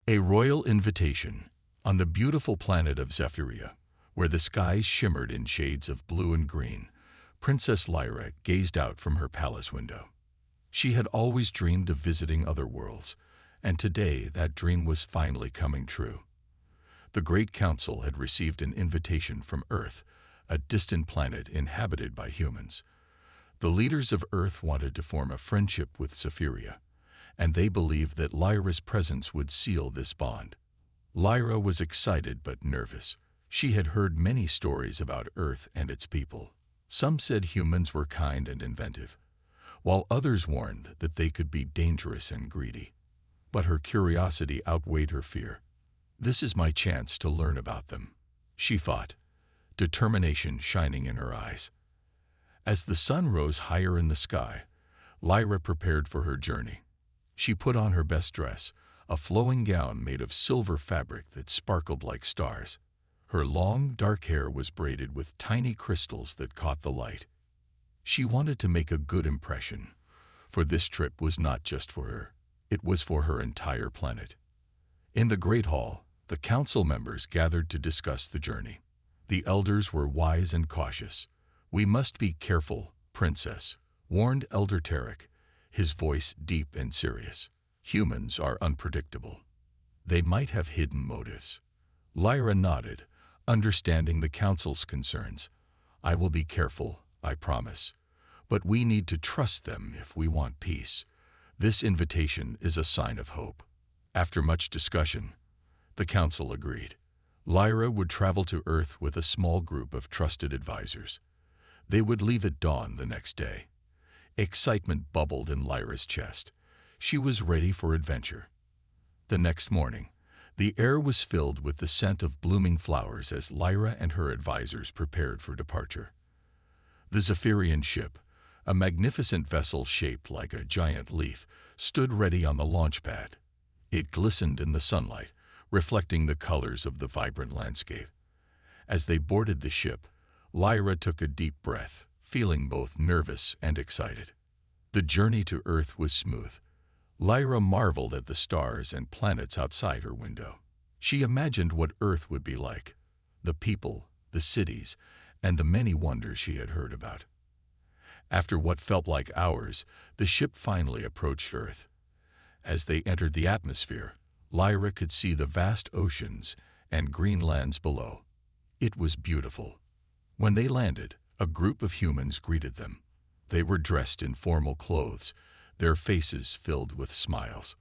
A royal invitation on the beautiful planet of Zephyria, where the skies shimmered in shades of blue and green. Princess Lyra gazed out from her palace window. She had always dreamed of visiting other worlds, and today that dream was finally coming true. The Great Council had received an invitation from Earth, a distant planet inhabited by humans. The leaders of Earth wanted to form a friendship with Zephyria, and they believed that Lyra's presence would seal this bond. Lyra was excited but nervous. She had heard many stories about Earth and its people. Some said humans were kind and inventive, while others warned that they could be dangerous and greedy. But her curiosity outweighed her fear. "This is my chance to learn about them," she thought, determination shining in her eyes. As the sun rose higher in the sky, Lyra prepared for her journey. She put on her best dress, a flowing gown made of silver fabric that sparkled like stars. Her long, dark hair was braided with tiny crystals that caught the light. She wanted to make a good impression, for this trip was not just for her. It was for her entire planet. In the Great Hall, the council members gathered to discuss the journey. The elders were wise and cautious. "We must be careful, Princess," warned Elder Tarek, his voice deep and serious. "Humans are unpredictable. They might have hidden motives." Lyra nodded, understanding the council's concerns. "I will be careful, I promise. But we need to trust them if we want peace. This invitation is a sign of hope." After much discussion, the council agreed. Lyra would travel to Earth with a small group of trusted advisors. They would leave at dawn the next day. Excitement bubbled in Lyra's chest. She was ready for adventure. The next morning, the air was filled with the scent of blooming flowers as Lyra and her advisors prepared for departure. The Zephyrian ship, a magnificent vessel shaped like a giant leaf, stood ready on the launch pad. It glistened in the sunlight, reflecting the colors of the vibrant landscape. As they boarded the ship, Lyra took a deep breath, feeling both nervous and excited. The journey to Earth was smooth. Lyra marveled at the stars and planets outside her window. She imagined what Earth would be like, the people, the cities, and the many wonders she had heard about. After what felt like hours, the ship finally approached Earth. As they entered the atmosphere, Lyra could see the vast oceans and green lands below. It was beautiful. When they landed, a group of humans greeted them. They were dressed in formal clothes, their faces filled with smiles.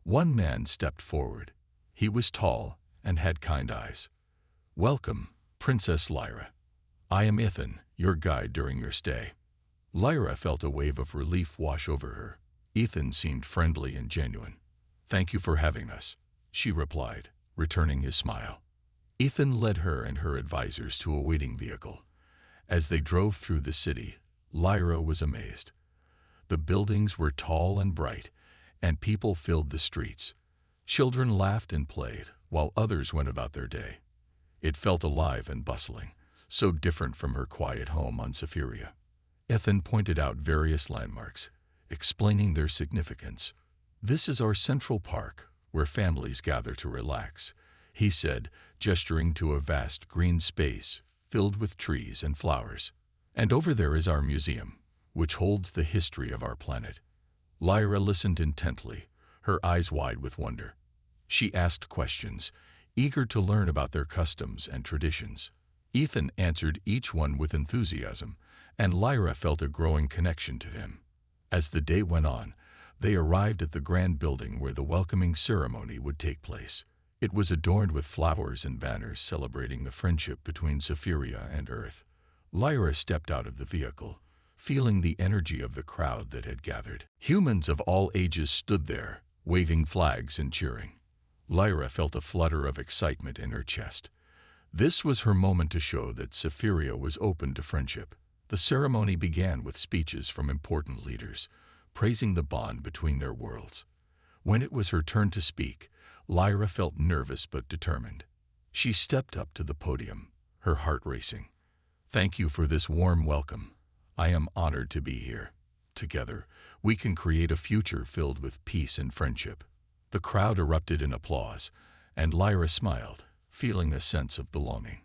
One man stepped forward. He was tall and had kind eyes. "Welcome, Princess Lyra. I am Ethan, your guide during your stay." Lyra felt a wave of relief wash over her. Ethan seemed friendly and genuine. "Thank you for having us," she replied, returning his smile. Ethan led her and her advisors to a waiting vehicle. As they drove through the city, Lyra was amazed. The buildings were tall and bright, and people filled the streets. Children laughed and played, while others went about their day. It felt alive and bustling, so different from her quiet home on Zephyria. Ethan pointed out various landmarks, explaining their significance. "This is our central park, where families gather to relax," he said, gesturing to a vast green space filled with trees and flowers. "And over there is our museum, which holds the history of our planet." Lyra listened intently, her eyes wide with wonder. She asked questions, eager to learn about their customs and traditions. Ethan answered each one with enthusiasm, and Lyra felt a growing connection to him. As the day went on, they arrived at the grand building where the welcoming ceremony would take place. It was adorned with flowers and banners celebrating the friendship between Zephyria and Earth. Lyra stepped out of the vehicle, feeling the energy of the crowd that had gathered. Humans of all ages stood there, waving flags and cheering. Lyra felt a flutter of excitement in her chest. This was her moment to show that Zephyria was open to friendship. The ceremony began with speeches from important leaders, praising the bond between their worlds. When it was her turn to speak, Lyra felt nervous but determined. She stepped up to the podium, her heart racing. "Thank you for this warm welcome. I am honored to be here. Together, we can create a future filled with peace and friendship." The crowd erupted in applause, and Lyra smiled, feeling a sense of belonging.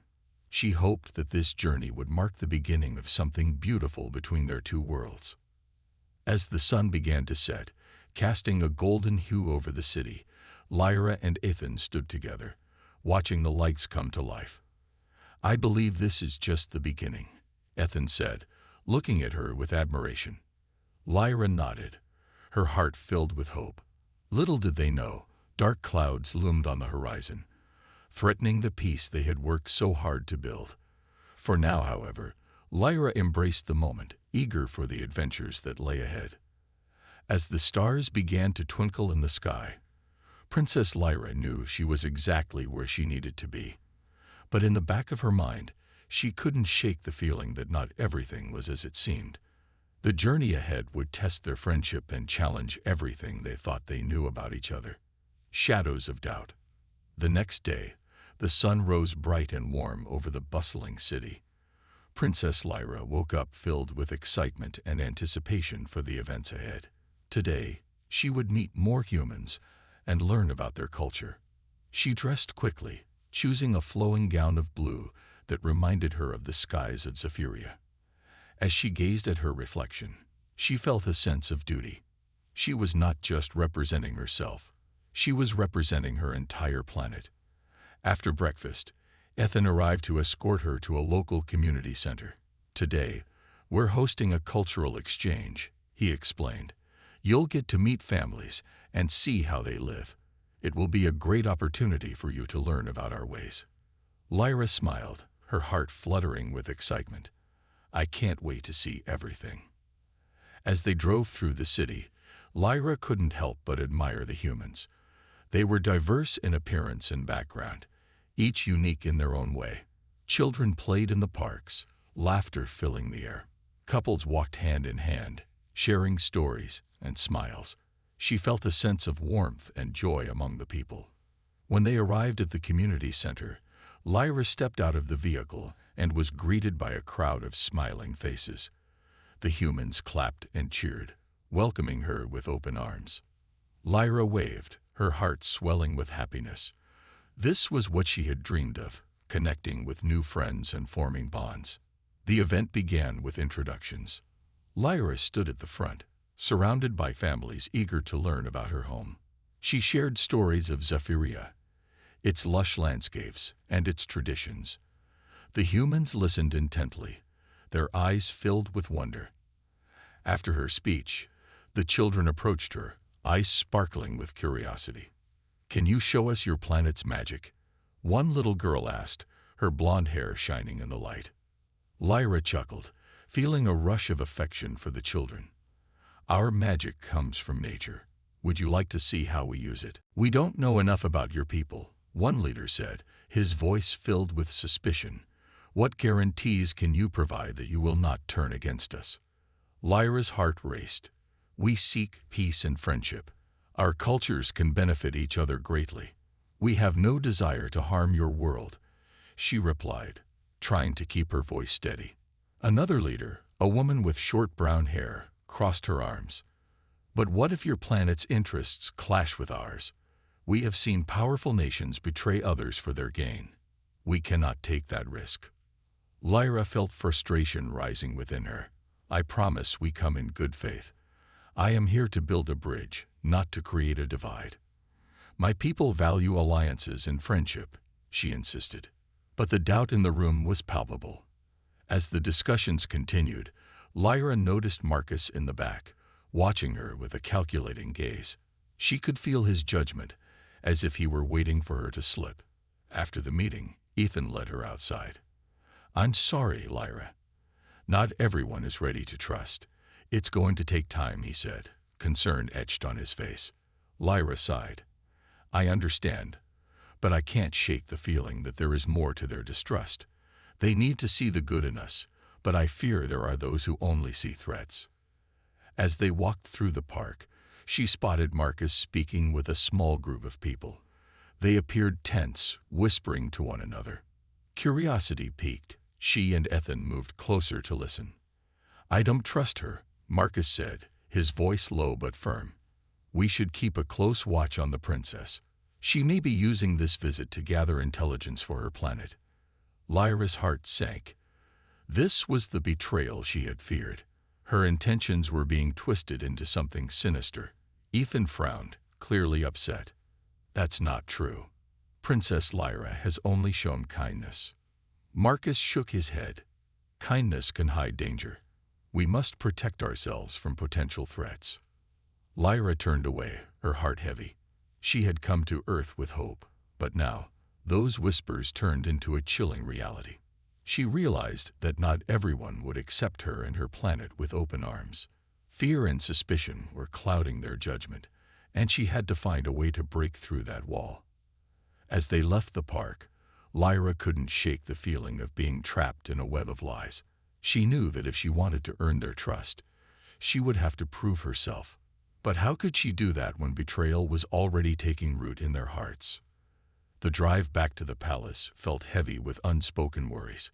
She hoped that this journey would mark the beginning of something beautiful between their two worlds. As the sun began to set, casting a golden hue over the city, Lyra and Ethan stood together, watching the lights come to life. "I believe this is just the beginning," Ethan said, looking at her with admiration. Lyra nodded, her heart filled with hope. Little did they know, dark clouds loomed on the horizon, threatening the peace they had worked so hard to build. For now, however, Lyra embraced the moment, eager for the adventures that lay ahead. As the stars began to twinkle in the sky, Princess Lyra knew she was exactly where she needed to be. But in the back of her mind, she couldn't shake the feeling that not everything was as it seemed. The journey ahead would test their friendship and challenge everything they thought they knew about each other. Shadows of doubt. The next day, the sun rose bright and warm over the bustling city. Princess Lyra woke up filled with excitement and anticipation for the events ahead. Today, she would meet more humans and learn about their culture. She dressed quickly, choosing a flowing gown of blue that reminded her of the skies of Zephyria. As she gazed at her reflection, she felt a sense of duty. She was not just representing herself, she was representing her entire planet. After breakfast, Ethan arrived to escort her to a local community center. "Today, we're hosting a cultural exchange," he explained. "You'll get to meet families and see how they live. It will be a great opportunity for you to learn about our ways." Lyra smiled, her heart fluttering with excitement. "I can't wait to see everything." As they drove through the city, Lyra couldn't help but admire the humans. They were diverse in appearance and background, each unique in their own way. Children played in the parks, laughter filling the air. Couples walked hand in hand, sharing stories and smiles. She felt a sense of warmth and joy among the people. When they arrived at the community center, Lyra stepped out of the vehicle and was greeted by a crowd of smiling faces. The humans clapped and cheered, welcoming her with open arms. Lyra waved, her heart swelling with happiness. This was what she had dreamed of, connecting with new friends and forming bonds. The event began with introductions. Lyra stood at the front, surrounded by families eager to learn about her home. She shared stories of Zephyria, its lush landscapes, and its traditions. The humans listened intently, their eyes filled with wonder. After her speech, the children approached her, eyes sparkling with curiosity. "Can you show us your planet's magic?" one little girl asked, her blonde hair shining in the light. Lyra chuckled, feeling a rush of affection for the children. "Our magic comes from nature. Would you like to see how we use it?" "We don't know enough about your people," one leader said, his voice filled with suspicion. "What guarantees can you provide that you will not turn against us?" Lyra's heart raced. "We seek peace and friendship. Our cultures can benefit each other greatly. We have no desire to harm your world," she replied, trying to keep her voice steady. Another leader, a woman with short brown hair, crossed her arms. "But what if your planet's interests clash with ours? We have seen powerful nations betray others for their gain. We cannot take that risk." Lyra felt frustration rising within her. "I promise we come in good faith. I am here to build a bridge, not to create a divide. My people value alliances and friendship," she insisted. But the doubt in the room was palpable. As the discussions continued, Lyra noticed Marcus in the back, watching her with a calculating gaze. She could feel his judgment, as if he were waiting for her to slip. After the meeting, Ethan led her outside. "I'm sorry, Lyra. Not everyone is ready to trust. It's going to take time," he said, concern etched on his face. Lyra sighed. "I understand, but I can't shake the feeling that there is more to their distrust. They need to see the good in us, but I fear there are those who only see threats." As they walked through the park, she spotted Marcus speaking with a small group of people. They appeared tense, whispering to one another. Curiosity piqued. She and Ethan moved closer to listen. "I don't trust her," Marcus said, his voice low but firm. We should keep a close watch on the princess. She may be using this visit to gather intelligence for her planet. Lyra's heart sank. This was the betrayal she had feared. Her intentions were being twisted into something sinister. Ethan frowned, clearly upset. That's not true. Princess Lyra has only shown kindness. Marcus shook his head. Kindness can hide danger. We must protect ourselves from potential threats. Lyra turned away, her heart heavy. She had come to Earth with hope, but now, those whispers turned into a chilling reality. She realized that not everyone would accept her and her planet with open arms. Fear and suspicion were clouding their judgment, and she had to find a way to break through that wall. As they left the park, Lyra couldn't shake the feeling of being trapped in a web of lies. She knew that if she wanted to earn their trust, she would have to prove herself. But how could she do that when betrayal was already taking root in their hearts? The drive back to the palace felt heavy with unspoken worries.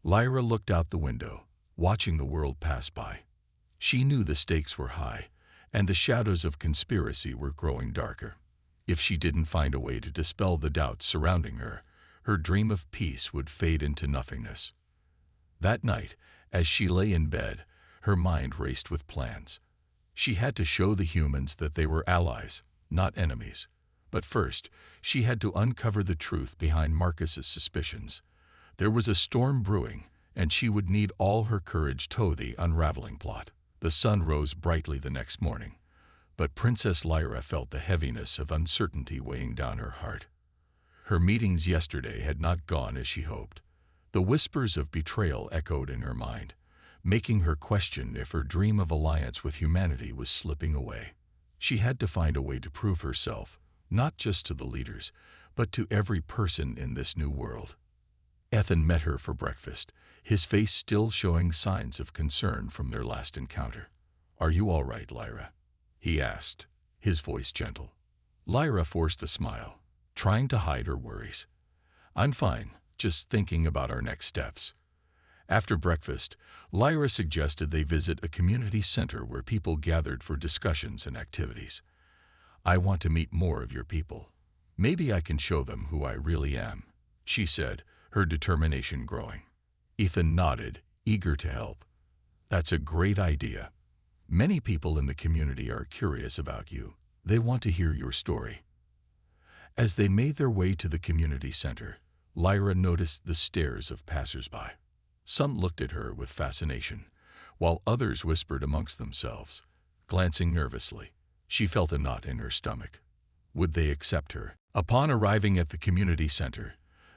Lyra looked out the window, watching the world pass by. She knew the stakes were high, and the shadows of conspiracy were growing darker. If she didn't find a way to dispel the doubts surrounding her, her dream of peace would fade into nothingness. That night, as she lay in bed, her mind raced with plans. She had to show the humans that they were allies, not enemies. But first, she had to uncover the truth behind Marcus's suspicions. There was a storm brewing, and she would need all her courage to toe the unraveling plot. The sun rose brightly the next morning, but Princess Lyra felt the heaviness of uncertainty weighing down her heart. Her meetings yesterday had not gone as she hoped. The whispers of betrayal echoed in her mind, making her question if her dream of alliance with humanity was slipping away. She had to find a way to prove herself, not just to the leaders, but to every person in this new world. Ethan met her for breakfast, his face still showing signs of concern from their last encounter. "Are you all right, Lyra?" he asked, his voice gentle. Lyra forced a smile, trying to hide her worries. "I'm fine, just thinking about our next steps." After breakfast, Lyra suggested they visit a community center where people gathered for discussions and activities. "I want to meet more of your people. Maybe I can show them who I really am," she said, her determination growing. Ethan nodded, eager to help. "That's a great idea. Many people in the community are curious about you. They want to hear your story." As they made their way to the community center, Lyra noticed the stares of passers-by. Some looked at her with fascination, while others whispered amongst themselves. Glancing nervously, she felt a knot in her stomach. Would they accept her? Upon arriving at the community center,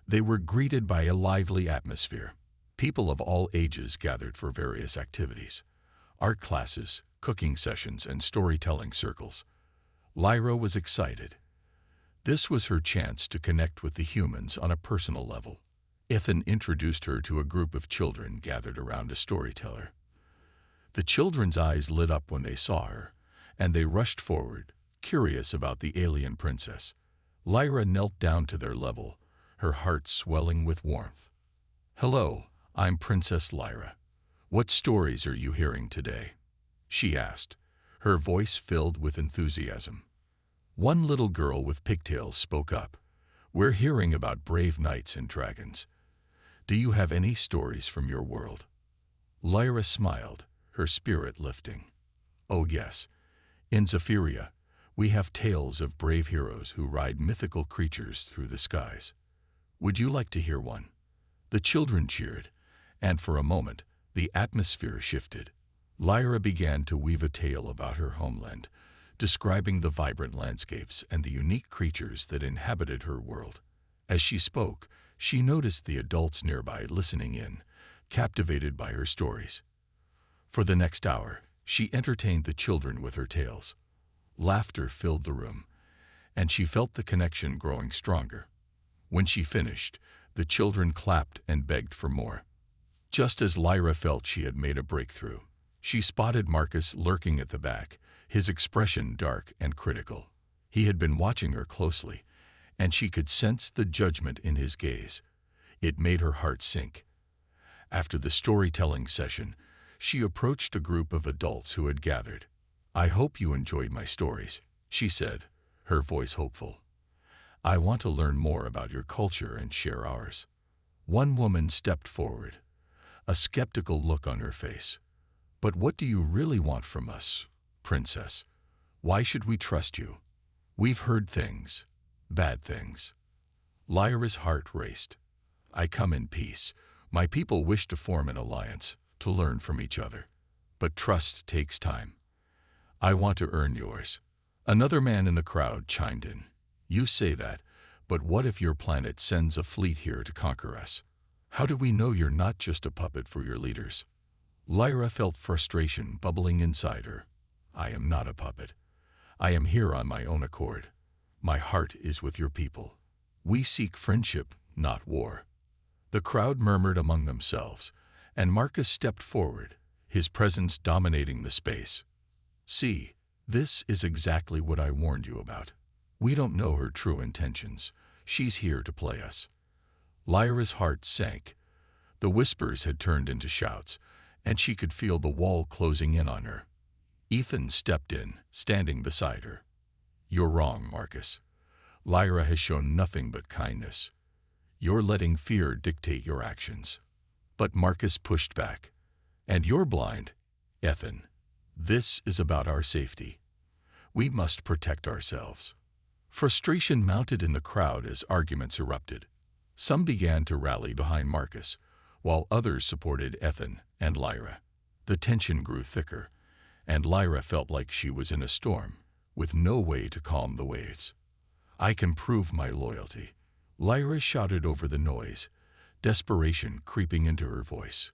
they were greeted by a lively atmosphere. People of all ages gathered for various activities: art classes, cooking sessions, and storytelling circles. Lyra was excited. This was her chance to connect with the humans on a personal level. Ethan introduced her to a group of children gathered around a storyteller. The children's eyes lit up when they saw her, and they rushed forward, curious about the alien princess. Lyra knelt down to their level, her heart swelling with warmth. "Hello, I'm Princess Lyra. What stories are you hearing today?" she asked, her voice filled with enthusiasm. One little girl with pigtails spoke up. "We're hearing about brave knights and dragons. Do you have any stories from your world?" Lyra smiled, her spirit lifting. "Oh yes, in Zephyria, we have tales of brave heroes who ride mythical creatures through the skies. Would you like to hear one?" The children cheered, and for a moment, the atmosphere shifted. Lyra began to weave a tale about her homeland, describing the vibrant landscapes and the unique creatures that inhabited her world. As she spoke, she noticed the adults nearby listening in, captivated by her stories. For the next hour, she entertained the children with her tales. Laughter filled the room, and she felt the connection growing stronger. When she finished, the children clapped and begged for more. Just as Lyra felt she had made a breakthrough, she spotted Marcus lurking at the back, his expression dark and critical. He had been watching her closely, and she could sense the judgment in his gaze. It made her heart sink. After the storytelling session, she approached a group of adults who had gathered. "I hope you enjoyed my stories," she said, her voice hopeful. "I want to learn more about your culture and share ours." One woman stepped forward, a skeptical look on her face. "But what do you really want from us, Princess? Why should we trust you? We've heard things, bad things." Lyra's heart raced. "I come in peace. My people wish to form an alliance, to learn from each other. But trust takes time. I want to earn yours." Another man in the crowd chimed in. "You say that, but what if your planet sends a fleet here to conquer us? How do we know you're not just a puppet for your leaders?" Lyra felt frustration bubbling inside her. "I am not a puppet. I am here on my own accord. My heart is with your people. We seek friendship, not war." The crowd murmured among themselves, and Marcus stepped forward, his presence dominating the space. "See, this is exactly what I warned you about. We don't know her true intentions. She's here to play us." Lyra's heart sank. The whispers had turned into shouts, and she could feel the wall closing in on her. Ethan stepped in, standing beside her. "You're wrong, Marcus. Lyra has shown nothing but kindness. You're letting fear dictate your actions." But Marcus pushed back. "And you're blind, Ethan. This is about our safety. We must protect ourselves." Frustration mounted in the crowd as arguments erupted. Some began to rally behind Marcus, while others supported Ethan and Lyra. The tension grew thicker, and Lyra felt like she was in a storm, with no way to calm the waves. "I can prove my loyalty," Lyra shouted over the noise, desperation creeping into her voice.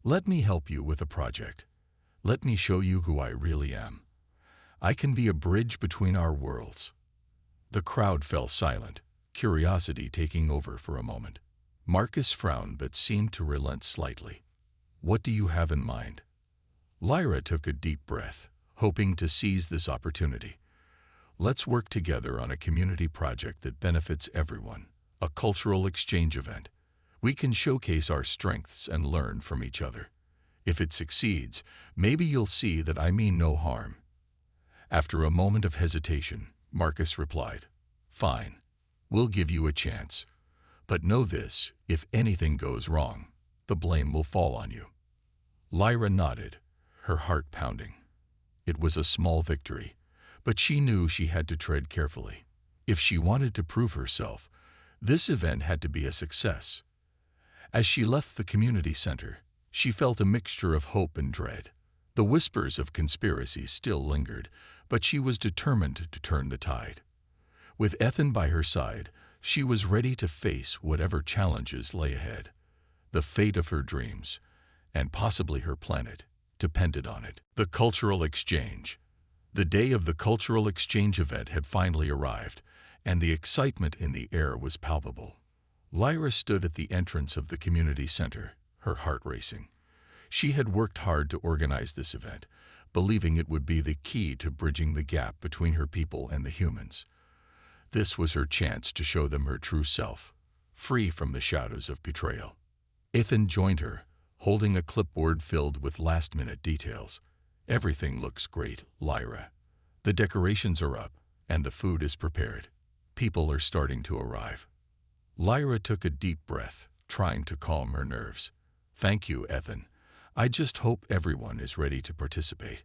"Let me help you with a project. Let me show you who I really am. I can be a bridge between our worlds." The crowd fell silent, curiosity taking over for a moment. Marcus frowned but seemed to relent slightly. "What do you have in mind?" Lyra took a deep breath, hoping to seize this opportunity. "Let's work together on a community project that benefits everyone, a cultural exchange event. We can showcase our strengths and learn from each other. If it succeeds, maybe you'll see that I mean no harm." After a moment of hesitation, Marcus replied, "Fine, we'll give you a chance. But know this, if anything goes wrong, the blame will fall on you." Lyra nodded, her heart pounding. It was a small victory, but she knew she had to tread carefully. If she wanted to prove herself, this event had to be a success. As she left the community center, she felt a mixture of hope and dread. The whispers of conspiracy still lingered, but she was determined to turn the tide. With Ethan by her side, she was ready to face whatever challenges lay ahead. The fate of her dreams, and possibly her planet, depended on it. The cultural exchange. The day of the cultural exchange event had finally arrived, and the excitement in the air was palpable. Lyra stood at the entrance of the community center, her heart racing. She had worked hard to organize this event, believing it would be the key to bridging the gap between her people and the humans. This was her chance to show them her true self, free from the shadows of betrayal. Ethan joined her, holding a clipboard filled with last-minute details. "Everything looks great, Lyra. The decorations are up, and the food is prepared. People are starting to arrive." Lyra took a deep breath, trying to calm her nerves. "Thank you, Ethan. I just hope everyone is ready to participate.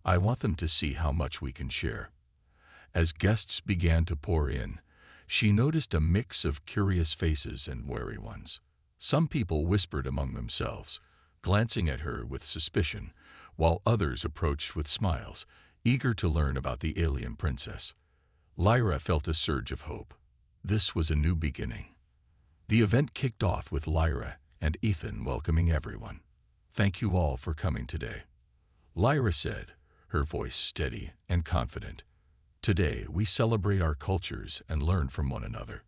I want them to see how much we can share." As guests began to pour in, she noticed a mix of curious faces and wary ones. Some people whispered among themselves, glancing at her with suspicion, while others approached with smiles, eager to learn about the alien princess. Lyra felt a surge of hope. This was a new beginning. The event kicked off with Lyra and Ethan welcoming everyone. "Thank you all for coming today," Lyra said, her voice steady and confident. "Today we celebrate our cultures and learn from one another.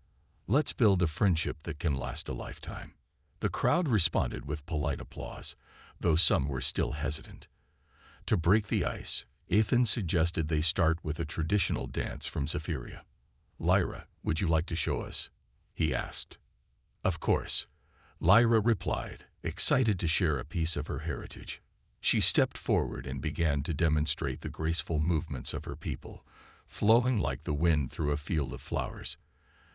Let's build a friendship that can last a lifetime." The crowd responded with polite applause, though some were still hesitant. To break the ice, Ethan suggested they start with a traditional dance from Zephyria. "Lyra, would you like to show us?" he asked. "Of course," Lyra replied, excited to share a piece of her heritage. She stepped forward and began to demonstrate the graceful movements of her people, flowing like the wind through a field of flowers.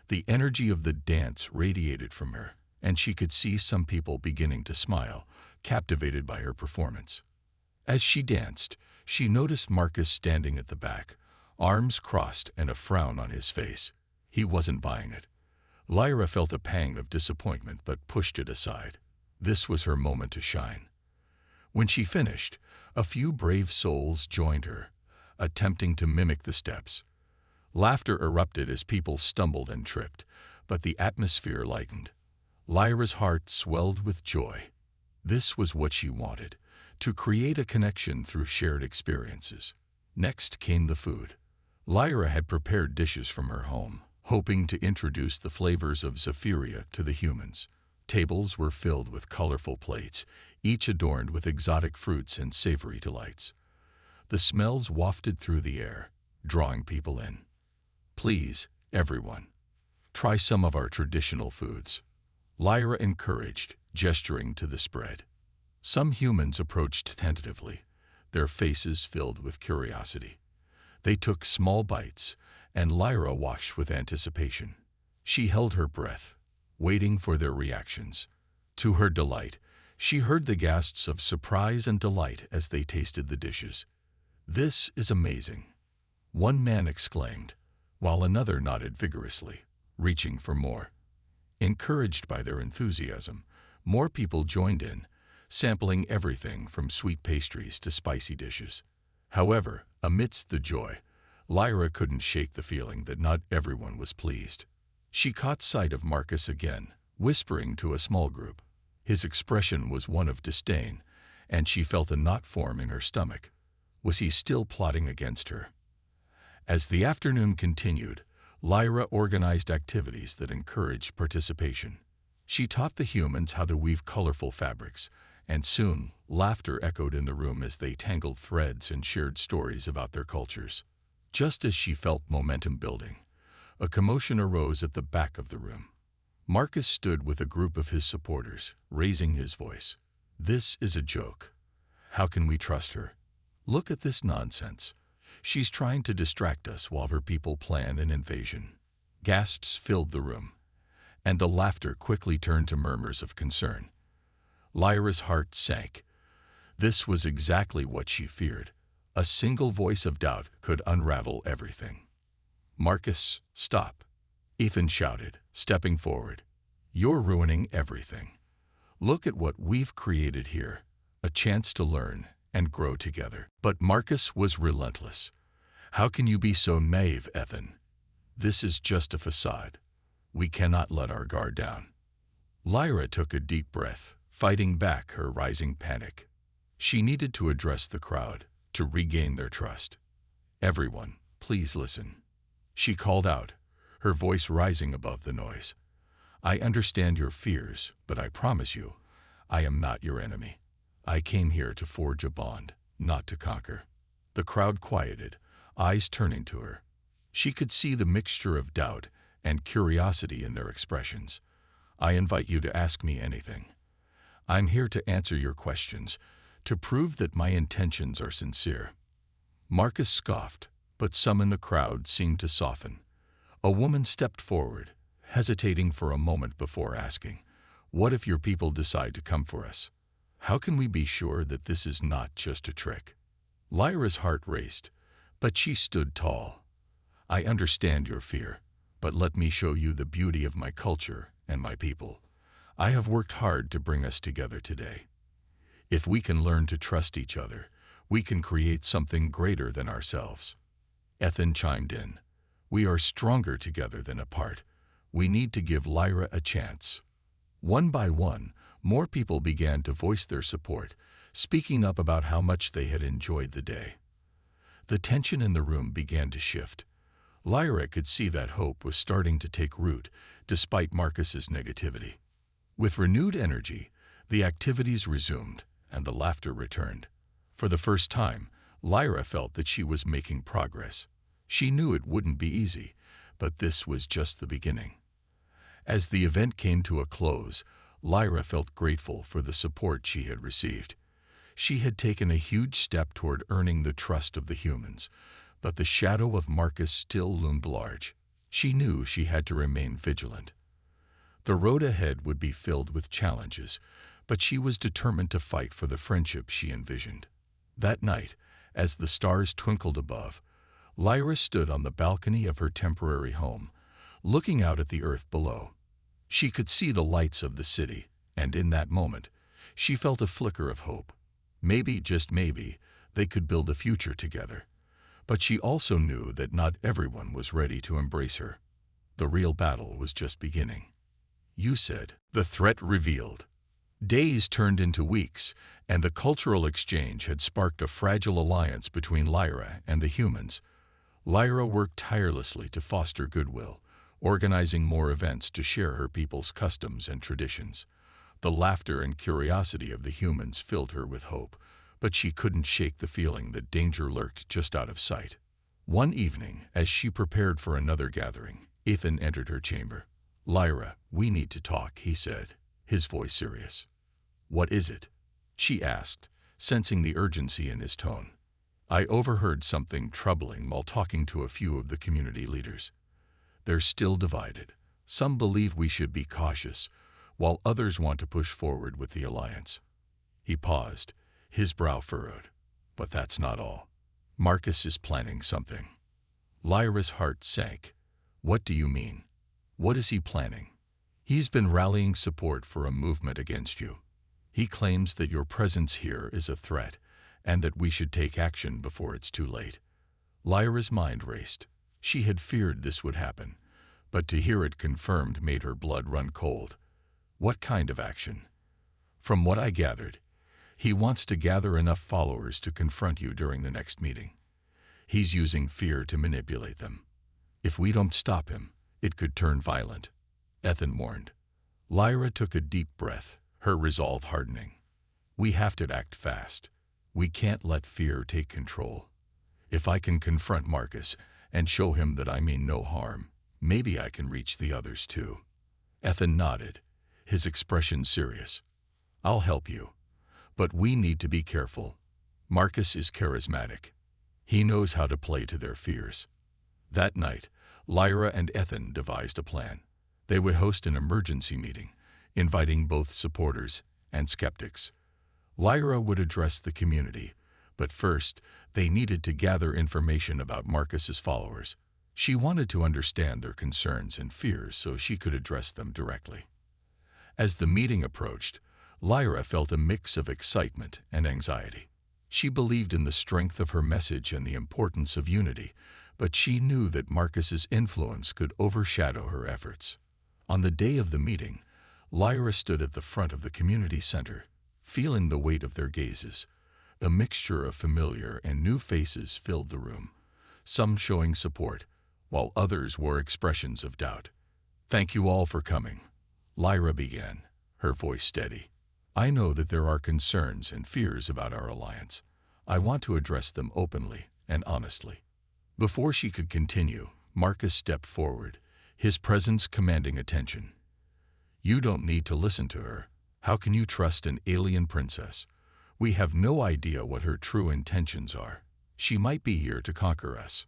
The energy of the dance radiated from her, and she could see some people beginning to smile, captivated by her performance. As she danced, she noticed Marcus standing at the back, arms crossed and a frown on his face. He wasn't buying it. Lyra felt a pang of disappointment but pushed it aside. This was her moment to shine. When she finished, a few brave souls joined her, attempting to mimic the steps. Laughter erupted as people stumbled and tripped, but the atmosphere lightened. Lyra's heart swelled with joy. This was what she wanted, to create a connection through shared experiences. Next came the food. Lyra had prepared dishes from her home, hoping to introduce the flavors of Zephyria to the humans. Tables were filled with colorful plates, each adorned with exotic fruits and savory delights. The smells wafted through the air, drawing people in. "Please, everyone, try some of our traditional foods," Lyra encouraged, gesturing to the spread. Some humans approached tentatively, their faces filled with curiosity. They took small bites, and Lyra watched with anticipation. She held her breath, waiting for their reactions. To her delight, she heard the gasps of surprise and delight as they tasted the dishes. "This is amazing," one man exclaimed, while another nodded vigorously, reaching for more. Encouraged by their enthusiasm, more people joined in, sampling everything from sweet pastries to spicy dishes. However, amidst the joy, Lyra couldn't shake the feeling that not everyone was pleased. She caught sight of Marcus again, whispering to a small group. His expression was one of disdain, and she felt a knot form in her stomach. Was he still plotting against her? As the afternoon continued, Lyra organized activities that encouraged participation. She taught the humans how to weave colorful fabrics, and soon laughter echoed in the room as they tangled threads and shared stories about their cultures. Just as she felt momentum building, a commotion arose at the back of the room. Marcus stood with a group of his supporters, raising his voice. "This is a joke. How can we trust her? Look at this nonsense. She's trying to distract us while her people plan an invasion." Gasps filled the room, and the laughter quickly turned to murmurs of concern. Lyra's heart sank. This was exactly what she feared. A single voice of doubt could unravel everything. "Marcus, stop," Ethan shouted, stepping forward. "You're ruining everything. Look at what we've created here, a chance to learn and grow together." But Marcus was relentless. "How can you be so naive, Ethan? This is just a facade. We cannot let our guard down." Lyra took a deep breath, fighting back her rising panic. She needed to address the crowd, to regain their trust. "Everyone, please listen," she called out, her voice rising above the noise. "I understand your fears, but I promise you, I am not your enemy. I came here to forge a bond, not to conquer." The crowd quieted, eyes turning to her. She could see the mixture of doubt and curiosity in their expressions. "I invite you to ask me anything. I'm here to answer your questions, to prove that my intentions are sincere." Marcus scoffed, but some in the crowd seemed to soften. A woman stepped forward, hesitating for a moment before asking, "What if your people decide to come for us? How can we be sure that this is not just a trick?" Lyra's heart raced, but she stood tall. "I understand your fear, but let me show you the beauty of my culture and my people. I have worked hard to bring us together today. If we can learn to trust each other, we can create something greater than ourselves." Ethan chimed in. "We are stronger together than apart. We need to give Lyra a chance." One by one, more people began to voice their support, speaking up about how much they had enjoyed the day. The tension in the room began to shift. Lyra could see that hope was starting to take root, despite Marcus's negativity. With renewed energy, the activities resumed, and the laughter returned. For the first time, Lyra felt that she was making progress. She knew it wouldn't be easy, but this was just the beginning. As the event came to a close, Lyra felt grateful for the support she had received. She had taken a huge step toward earning the trust of the humans, but the shadow of Marcus still loomed large. She knew she had to remain vigilant. The road ahead would be filled with challenges, but she was determined to fight for the friendship she envisioned. That night, as the stars twinkled above, Lyra stood on the balcony of her temporary home, looking out at the earth below. She could see the lights of the city, and in that moment, she felt a flicker of hope. Maybe, just maybe, they could build a future together. But she also knew that not everyone was ready to embrace her. The real battle was just beginning. You said, the threat revealed. Days turned into weeks, and the cultural exchange had sparked a fragile alliance between Lyra and the humans. Lyra worked tirelessly to foster goodwill, organizing more events to share her people's customs and traditions. The laughter and curiosity of the humans filled her with hope, but she couldn't shake the feeling that danger lurked just out of sight. One evening, as she prepared for another gathering, Ethan entered her chamber. "Lyra, we need to talk," he said, his voice serious. "What is it?" she asked, sensing the urgency in his tone. "I overheard something troubling while talking to a few of the community leaders. They're still divided. Some believe we should be cautious, while others want to push forward with the alliance." He paused, his brow furrowed. "But that's not all. Marcus is planning something." Lyra's heart sank. "What do you mean? What is he planning?" "He's been rallying support for a movement against you. He claims that your presence here is a threat, and that we should take action before it's too late." Lyra's mind raced. She had feared this would happen, but to hear it confirmed made her blood run cold. "What kind of action?" "From what I gathered, he wants to gather enough followers to confront you during the next meeting. He's using fear to manipulate them. If we don't stop him, it could turn violent," Ethan warned. Lyra took a deep breath, her resolve hardening. "We have to act fast. We can't let fear take control. If I can confront Marcus and show him that I mean no harm, maybe I can reach the others too." Ethan nodded, his expression serious. "I'll help you. But we need to be careful. Marcus is charismatic. He knows how to play to their fears." That night, Lyra and Ethan devised a plan. They would host an emergency meeting, inviting both supporters and skeptics. Lyra would address the community, but first, they needed to gather information about Marcus's followers. She wanted to understand their concerns and fears so she could address them directly. As the meeting approached, Lyra felt a mix of excitement and anxiety. She believed in the strength of her message and the importance of unity, but she knew that Marcus's influence could overshadow her efforts. On the day of the meeting, Lyra stood at the front of the community center, feeling the weight of their gazes. A mixture of familiar and new faces filled the room, some showing support, while others wore expressions of doubt. "Thank you all for coming," Lyra began, her voice steady. "I know that there are concerns and fears about our alliance. I want to address them openly and honestly." Before she could continue, Marcus stepped forward, his presence commanding attention. "You don't need to listen to her. How can you trust an alien princess? We have no idea what her true intentions are. She might be here to conquer us."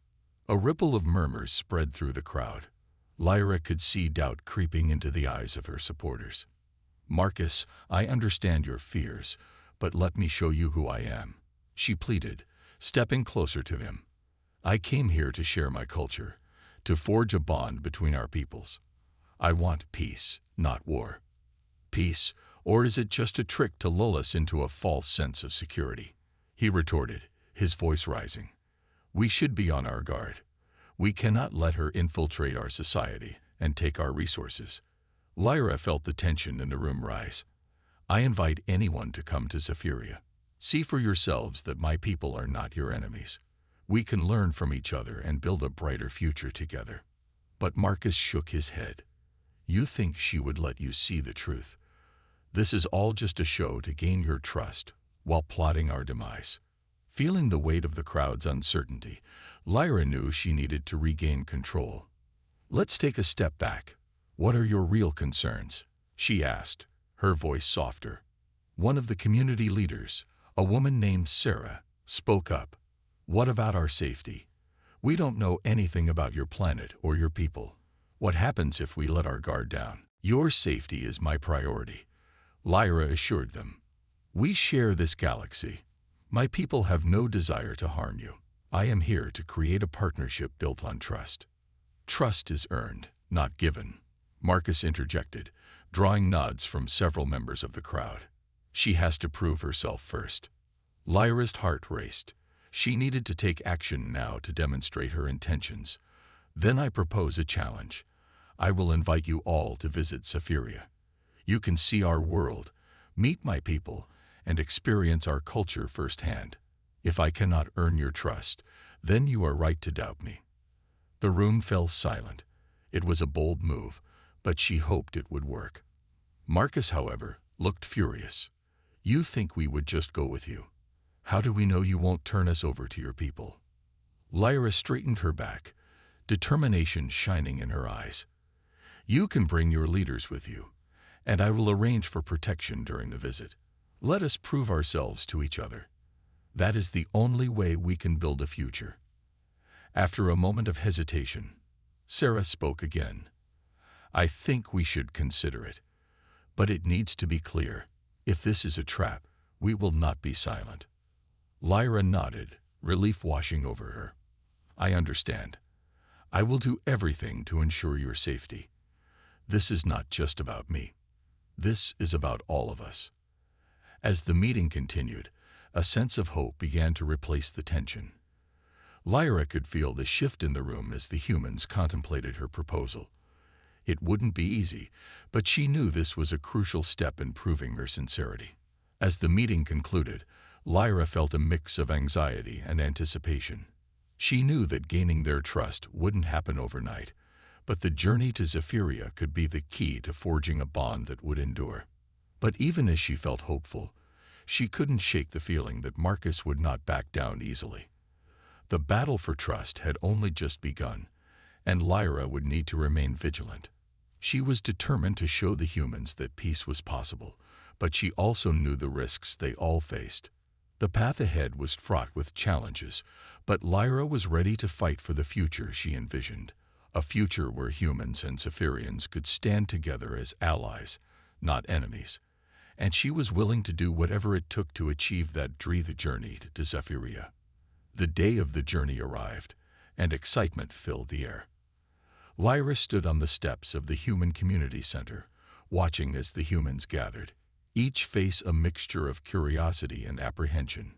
A ripple of murmurs spread through the crowd. Lyra could see doubt creeping into the eyes of her supporters. "Marcus, I understand your fears, but let me show you who I am," she pleaded, stepping closer to him. "I came here to share my culture, to forge a bond between our peoples. I want peace, not war." "Peace, or is it just a trick to lull us into a false sense of security?" he retorted, his voice rising. "We should be on our guard. We cannot let her infiltrate our society and take our resources." Lyra felt the tension in the room rise. "I invite anyone to come to Zephyria. See for yourselves that my people are not your enemies. We can learn from each other and build a brighter future together." But Marcus shook his head. "You think she would let you see the truth? This is all just a show to gain your trust while plotting our demise." Feeling the weight of the crowd's uncertainty, Lyra knew she needed to regain control. "Let's take a step back. What are your real concerns?" she asked, her voice softer. One of the community leaders, a woman named Sarah, spoke up. "What about our safety? We don't know anything about your planet or your people. What happens if we let our guard down? Your safety is my priority, Lyra assured them. We share this galaxy. My people have no desire to harm you. I am here to create a partnership built on trust. Trust is earned, not given, Marcus interjected, drawing nods from several members of the crowd. She has to prove herself first. Lyra's heart raced. She needed to take action now to demonstrate her intentions. Then I propose a challenge. I will invite you all to visit Zephyria. You can see our world, meet my people, and experience our culture firsthand. If I cannot earn your trust, then you are right to doubt me. The room fell silent. It was a bold move, but she hoped it would work. Marcus, however, looked furious. You think we would just go with you? How do we know you won't turn us over to your people? Lyra straightened her back, determination shining in her eyes. You can bring your leaders with you, and I will arrange for protection during the visit. Let us prove ourselves to each other. That is the only way we can build a future. After a moment of hesitation, Sarah spoke again. I think we should consider it, but it needs to be clear. If this is a trap, we will not be silent. Lyra nodded, relief washing over her. I understand. I will do everything to ensure your safety. This is not just about me. This is about all of us. As the meeting continued, a sense of hope began to replace the tension. Lyra could feel the shift in the room as the humans contemplated her proposal. It wouldn't be easy, but she knew this was a crucial step in proving her sincerity. As the meeting concluded, Lyra felt a mix of anxiety and anticipation. She knew that gaining their trust wouldn't happen overnight, but the journey to Zephyria could be the key to forging a bond that would endure. But even as she felt hopeful, she couldn't shake the feeling that Marcus would not back down easily. The battle for trust had only just begun, and Lyra would need to remain vigilant. She was determined to show the humans that peace was possible, but she also knew the risks they all faced. The path ahead was fraught with challenges, but Lyra was ready to fight for the future she envisioned, a future where humans and Zephyrians could stand together as allies, not enemies, and she was willing to do whatever it took to achieve that dream. The journey to Zephyria. The day of the journey arrived, and excitement filled the air. Lyra stood on the steps of the Human Community Center, watching as the humans gathered, each face a mixture of curiosity and apprehension.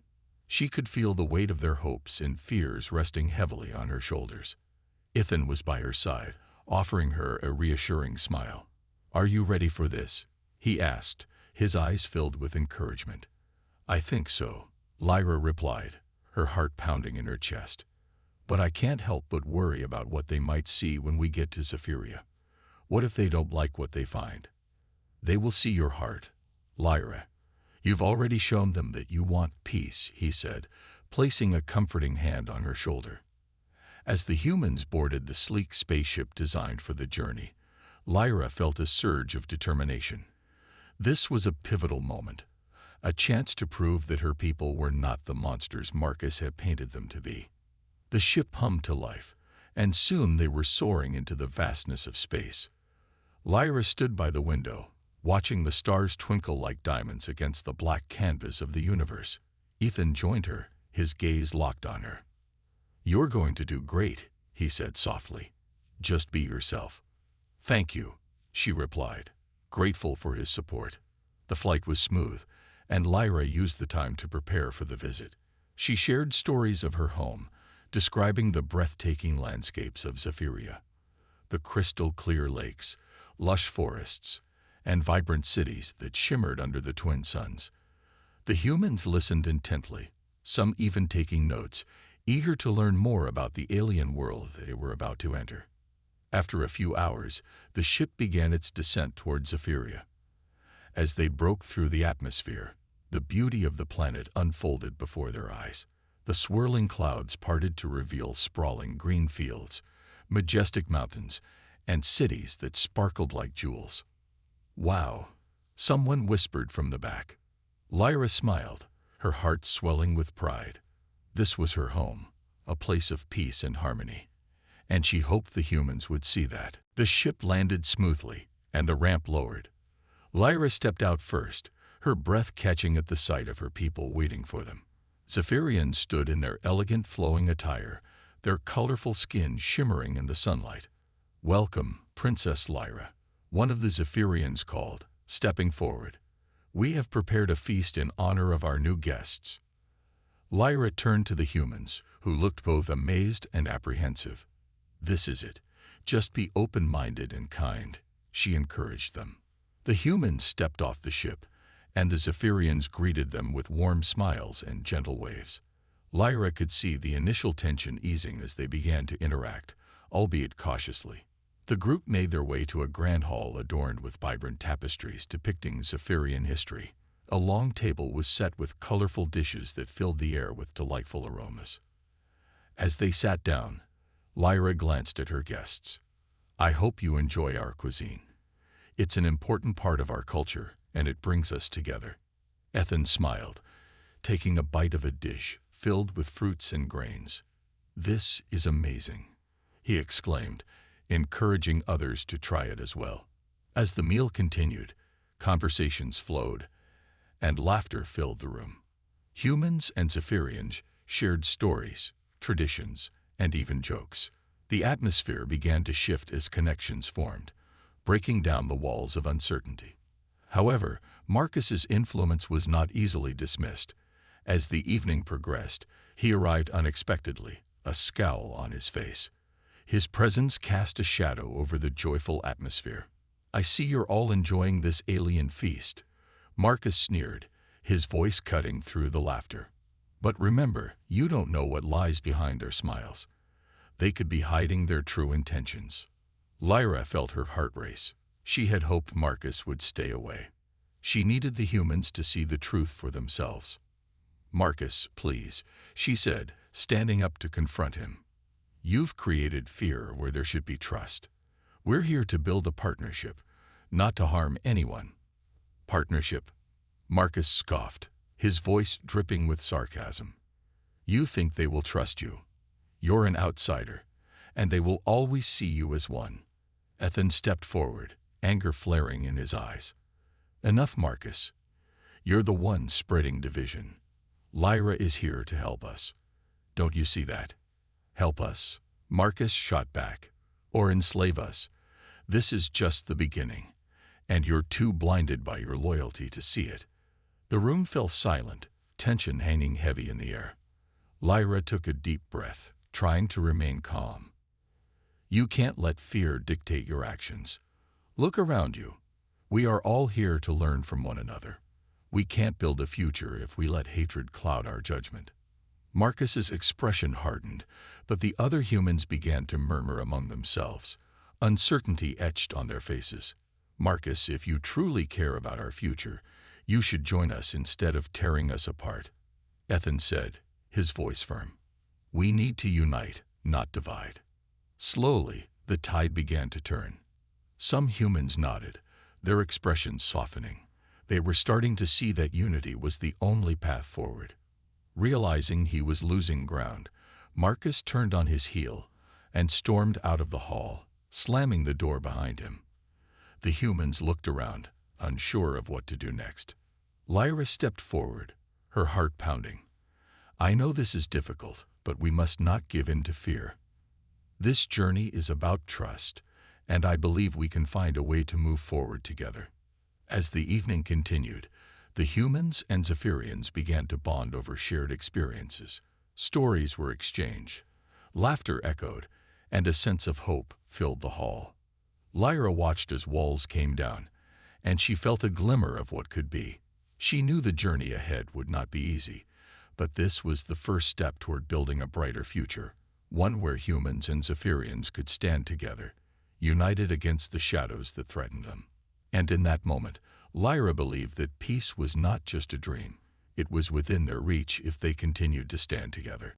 She could feel the weight of their hopes and fears resting heavily on her shoulders. Ethan was by her side, offering her a reassuring smile. Are you ready for this? He asked, his eyes filled with encouragement. I think so, Lyra replied, her heart pounding in her chest. But I can't help but worry about what they might see when we get to Zephyria. What if they don't like what they find? They will see your heart, Lyra. You've already shown them that you want peace, he said, placing a comforting hand on her shoulder. As the humans boarded the sleek spaceship designed for the journey, Lyra felt a surge of determination. This was a pivotal moment, a chance to prove that her people were not the monsters Marcus had painted them to be. The ship hummed to life, and soon they were soaring into the vastness of space. Lyra stood by the window, watching the stars twinkle like diamonds against the black canvas of the universe. Ethan joined her, his gaze locked on her. You're going to do great, he said softly. Just be yourself. Thank you, she replied, grateful for his support. The flight was smooth, and Lyra used the time to prepare for the visit. She shared stories of her home, describing the breathtaking landscapes of Zephyria, the crystal-clear lakes, lush forests, and vibrant cities that shimmered under the twin suns. The humans listened intently, some even taking notes, eager to learn more about the alien world they were about to enter. After a few hours, the ship began its descent toward Zephyria. As they broke through the atmosphere, the beauty of the planet unfolded before their eyes. The swirling clouds parted to reveal sprawling green fields, majestic mountains, and cities that sparkled like jewels. Wow, someone whispered from the back. Lyra smiled, her heart swelling with pride. This was her home, a place of peace and harmony. And she hoped the humans would see that. The ship landed smoothly, and the ramp lowered. Lyra stepped out first, her breath catching at the sight of her people waiting for them. Zephyrians stood in their elegant flowing attire, their colorful skin shimmering in the sunlight. "Welcome, Princess Lyra," one of the Zephyrians called, stepping forward. "We have prepared a feast in honor of our new guests." Lyra turned to the humans, who looked both amazed and apprehensive. "This is it. Just be open-minded and kind," she encouraged them. The humans stepped off the ship, and the Zephyrians greeted them with warm smiles and gentle waves. Lyra could see the initial tension easing as they began to interact, albeit cautiously. The group made their way to a grand hall adorned with vibrant tapestries depicting Zephyrian history. A long table was set with colorful dishes that filled the air with delightful aromas. As they sat down, Lyra glanced at her guests. "I hope you enjoy our cuisine. It's an important part of our culture, and it brings us together." Ethan smiled, taking a bite of a dish filled with fruits and grains. "This is amazing," he exclaimed, encouraging others to try it as well. As the meal continued, conversations flowed, and laughter filled the room. Humans and Zephyrians shared stories, traditions, and even jokes. The atmosphere began to shift as connections formed, breaking down the walls of uncertainty. However, Marcus's influence was not easily dismissed. As the evening progressed, he arrived unexpectedly, a scowl on his face. His presence cast a shadow over the joyful atmosphere. "I see you're all enjoying this alien feast," Marcus sneered, his voice cutting through the laughter. "But remember, you don't know what lies behind their smiles. They could be hiding their true intentions." Lyra felt her heart race. She had hoped Marcus would stay away. She needed the humans to see the truth for themselves. "Marcus, please," she said, standing up to confront him. "You've created fear where there should be trust. We're here to build a partnership, not to harm anyone." "Partnership?" Marcus scoffed, his voice dripping with sarcasm. "You think they will trust you. You're an outsider, and they will always see you as one." Ethan stepped forward, anger flaring in his eyes. "Enough, Marcus. You're the one spreading division. Lyra is here to help us. Don't you see that? Help us," Marcus shot back, "or enslave us. This is just the beginning, and you're too blinded by your loyalty to see it." The room fell silent, tension hanging heavy in the air. Lyra took a deep breath, trying to remain calm. "You can't let fear dictate your actions. Look around you. We are all here to learn from one another. We can't build a future if we let hatred cloud our judgment." Marcus's expression hardened, but the other humans began to murmur among themselves. Uncertainty etched on their faces. "Marcus, if you truly care about our future, you should join us instead of tearing us apart," Ethan said, his voice firm. "We need to unite, not divide." Slowly, the tide began to turn. Some humans nodded, their expressions softening. They were starting to see that unity was the only path forward. Realizing he was losing ground, Marcus turned on his heel and stormed out of the hall, slamming the door behind him. The humans looked around, unsure of what to do next. Lyra stepped forward, her heart pounding. "I know this is difficult, but we must not give in to fear. This journey is about trust, and I believe we can find a way to move forward together." As the evening continued, the humans and Zephyrians began to bond over shared experiences. Stories were exchanged, laughter echoed, and a sense of hope filled the hall. Lyra watched as walls came down, and she felt a glimmer of what could be. She knew the journey ahead would not be easy, but this was the first step toward building a brighter future, one where humans and Zephyrians could stand together, united against the shadows that threatened them. And in that moment, Lyra believed that peace was not just a dream. It was within their reach if they continued to stand together.